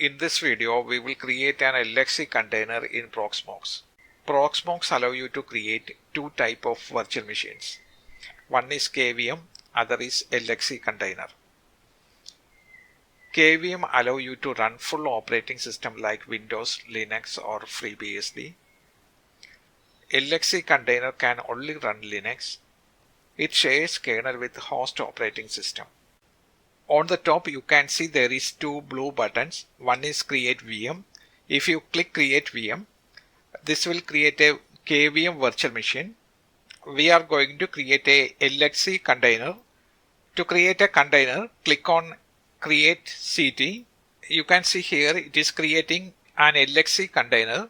In this video, we will create an LXC container in Proxmox. Proxmox allow you to create two type of virtual machines. One is KVM, other is LXC container. KVM allow you to run full operating system like Windows, Linux or FreeBSD. LXC container can only run Linux. It shares kernel with host operating system. On the top you can see there is two blue buttons. One is create VM. If you click create VM, this will create a KVM virtual machine. We are going to create a LXC container. To create a container, click on create CT. You can see here it is creating an LXC container.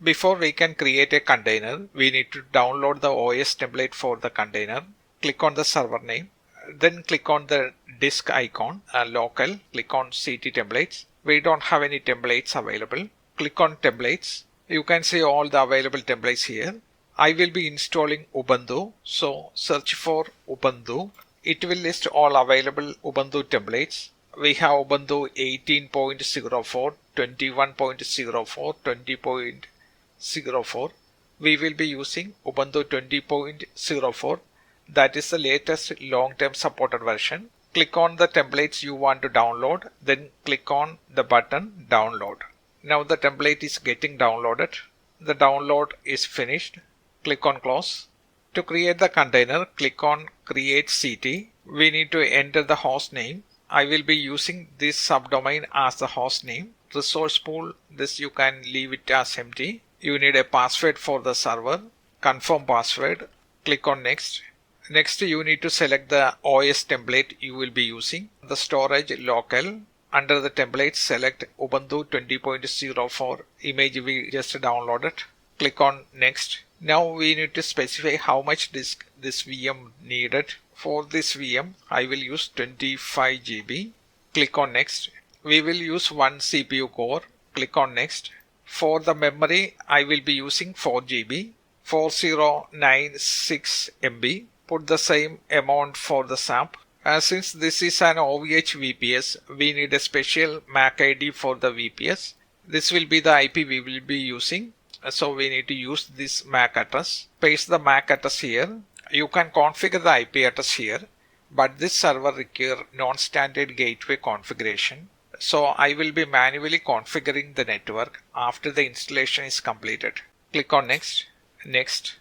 Before we can create a container, we need to download the OS template for the container. Click on the server name. Then click on the disk icon, local, click on CT templates. We don't have any templates available. Click on templates. You can see all the available templates here. I will be installing Ubuntu, so search for Ubuntu. It will list all available Ubuntu templates. We have Ubuntu 18.04, 21.04, 20.04. We will be using Ubuntu 20.04. That is the latest long-term supported version. Click on the templates you want to download, then click on the button download. Now the template is getting downloaded. The download is finished. Click on close. To create the container, click on create CT. We need to enter the host name. I will be using this subdomain as the host name. Resource pool, this you can leave it as empty. You need a password for the server. Confirm password. Click on next. Next you need to select the OS template you will be using. The storage local. Under the template select Ubuntu 20.04 image we just downloaded. Click on next. Now we need to specify how much disk this VM needed. For this VM I will use 25 GB. Click on next. We will use one CPU core. Click on next. For the memory I will be using 4 GB. 4096 MB. Put the same amount for the SAP. Since this is an OVH VPS, we need a special MAC ID for the VPS. This will be the IP we will be using. So we need to use this MAC address. Paste the MAC address here. You can configure the IP address here, but this server requires non-standard gateway configuration. So I will be manually configuring the network after the installation is completed. Click on next, next,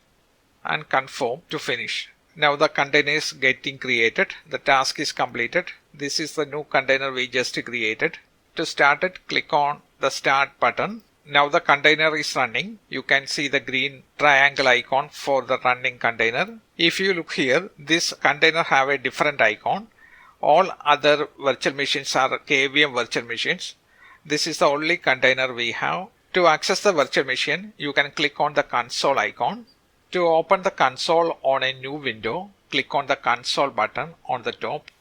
and confirm to finish. Now the container is getting created. The task is completed. This is the new container we just created. To start it, click on the start button. Now the container is running. You can see the green triangle icon for the running container. If you look here, this container have a different icon. All other virtual machines are KVM virtual machines. This is the only container we have. To access the virtual machine, you can click on the console icon. To open the console on a new window, click on the console button on the top.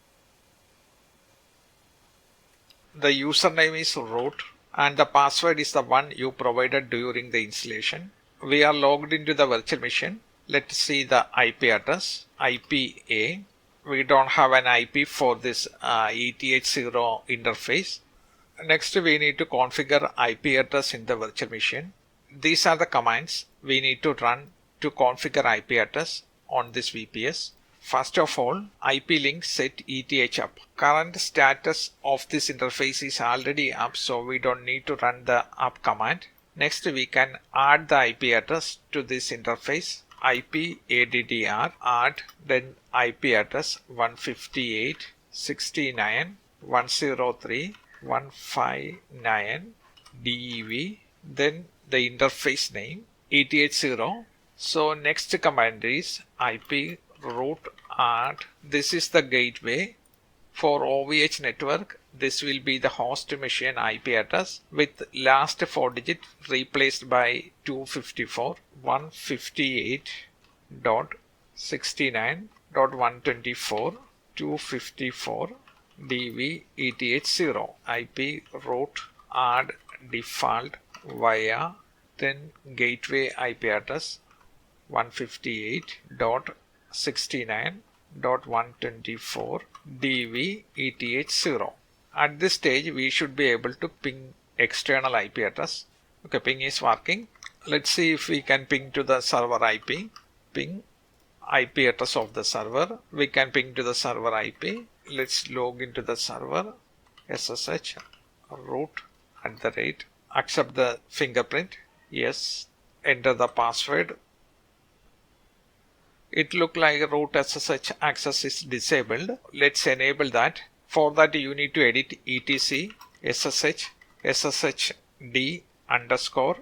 The username is root and the password is the one you provided during the installation. We are logged into the virtual machine. Let's see the IP address, IPA. We don't have an IP for this ETH0 interface. Next we need to configure IP address in the virtual machine. These are the commands we need to run to configure IP address on this VPS. First of all, IP link set ETH up. Current status of this interface is already up, so we don't need to run the up command. Next we can add the IP address to this interface. IP addr add, then IP address 158.69.103.159 DEV, then the interface name ETH0. So next command is IP root add. This is the gateway. For OVH network, this will be the host machine IP address with last 4 digits replaced by 254 158.69.124 254 DV ETH0 IP root add default via then gateway IP address 158.69.124 DV ETH0. At this stage we should be able to ping external IP address. Okay, ping is working. Let's see if we can ping to the server IP. Ping IP address of the server. We can ping to the server IP. Let's log into the server. SSH root @ accept the fingerprint. Yes. Enter the password. It look like root SSH access is disabled. Let's enable that. For that you need to edit etc ssh sshd _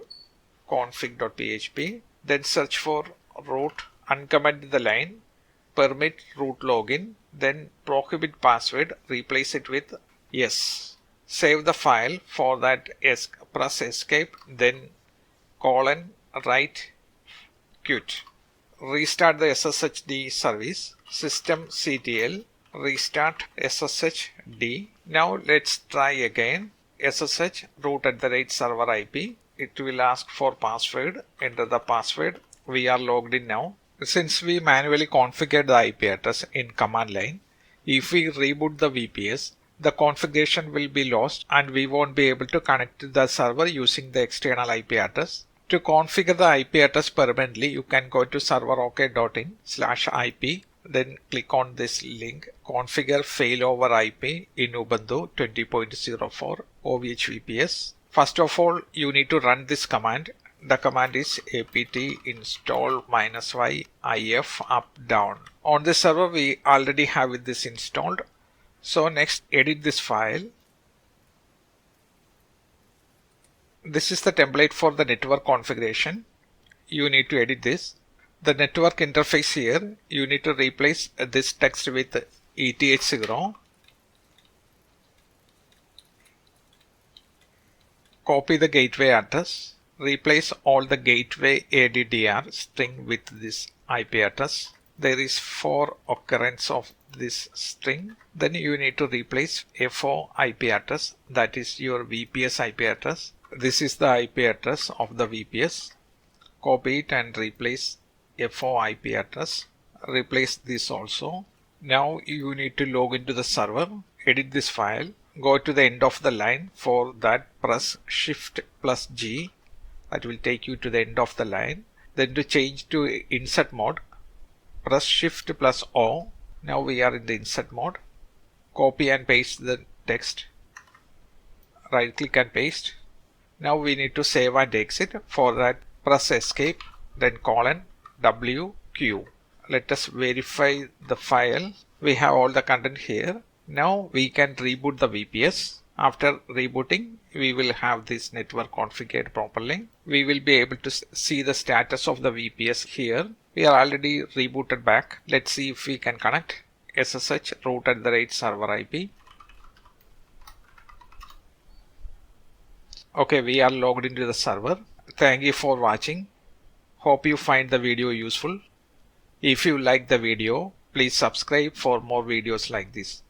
config.php. Then search for root, uncomment the line, permit root login, then prohibit password, replace it with yes. Save the file. For that press escape, then : write quit. Restart the SSHD service. systemctl restart SSHD. Now let's try again. SSH root @ server IP. It will ask for password. Enter the password. We are logged in now. Since we manually configured the IP address in command line, if we reboot the VPS, the configuration will be lost and we won't be able to connect to the server using the external IP address. To configure the IP address permanently, you can go to serverok.in/IP. Then click on this link, configure failover IP in Ubuntu 20.04 OVH VPS. First of all, you need to run this command. The command is apt install -y if up down. On this server, we already have this installed. So next, edit this file. This is the template for the network configuration. You need to edit this. The network interface here, you need to replace this text with ETH0. Copy the gateway address. Replace all the gateway ADDR string with this IP address. There is 4 occurrence of this string. Then you need to replace FO IP address, that is your VPS IP address. This is the IP address of the VPS. Copy it and replace FO IP address. Replace this also. Now you need to log into the server. Edit this file. Go to the end of the line. For that, press Shift + G. That will take you to the end of the line. Then to change to insert mode, press Shift + O. Now we are in the insert mode. Copy and paste the text. Right click and paste. Now we need to save and exit. For that, press escape, then : WQ. Let us verify the file. We have all the content here. Now we can reboot the VPS. After rebooting, we will have this network configured properly. We will be able to see the status of the VPS here. We are already rebooted back. Let's see if we can connect. SSH root @ server IP. Okay, we are logged into the server. Thank you for watching. Hope you find the video useful. If you like the video, please subscribe for more videos like this.